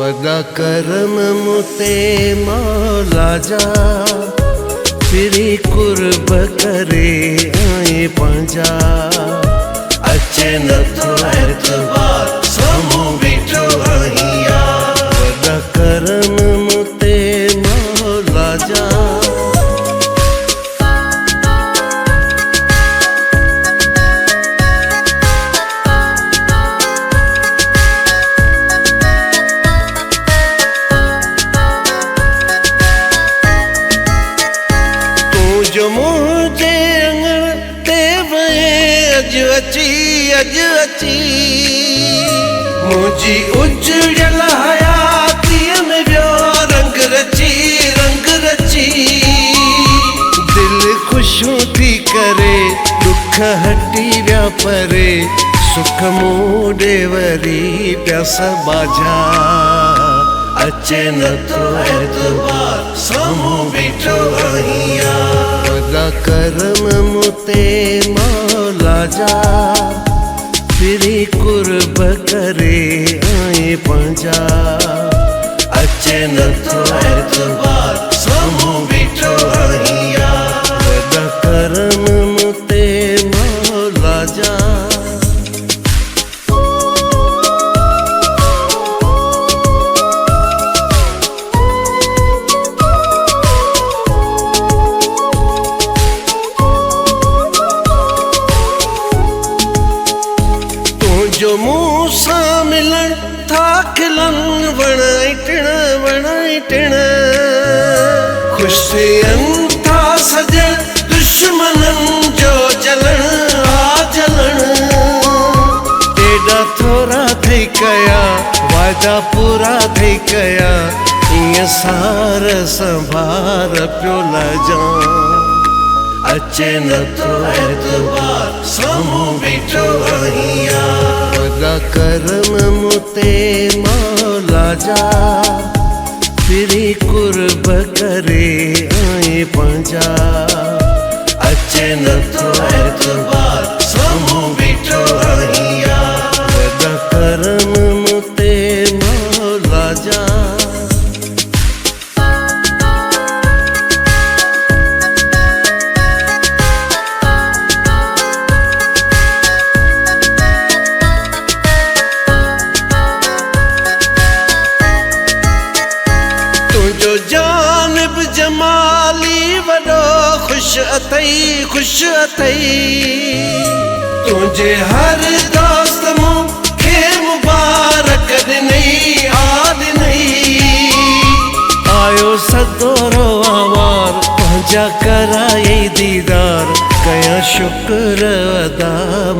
वदा करम मुते मौला जा फिरी कुर्ब करे आए पंजा अचे न तो एतबार समो बीठो आहिया वदा करम मुते मौला जा जो मुझे अंगण ते वए अज अची मुझी उजड़ल हयातीअ में वियो रंग रची दिल खुशू थी करे दुख हटी विया परे सुख मूडे वरी प्यास बाजा अचे न तो एतबार समो बीठो आहिया वदा करम मुते मौला जा फिरी कुर्ब करे आए पंजा अचे न तो एतबार समो बीठो आहिया वदा करम मुते मौला जा जो मूसा मिलन था खिलन वणाई टिण खुश थियन था सजन दुश्मनन जो जलन एडा थोरा थई कया वादा पूरा थई कया ईअं सार संभार पियो लजा अचे न तो एतबार समो बीठो आहिया वदा करम मुते मौला जा फिरी कुर्ब करे आए पंजा अचे न तो एतबार समो बीठो आहिया वदा करम मुते मौला जा जो जानिब जमाली वडो खुश अथई तुझे हर दोस्त मुखे मुबारक ॾिनई आयो सदोरो आवार पंहिंजा कराई दीदार कया शुक्र अदा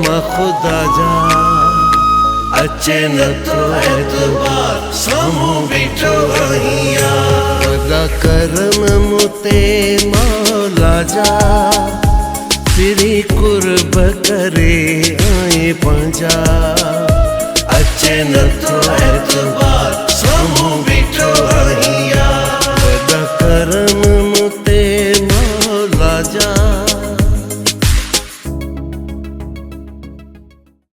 मां खुदा जा अचे न तो एतबार समो बीठो आहिया वदा करम मुते मौला जा फिरी कुर्ब करे आए पंजा अचे न तो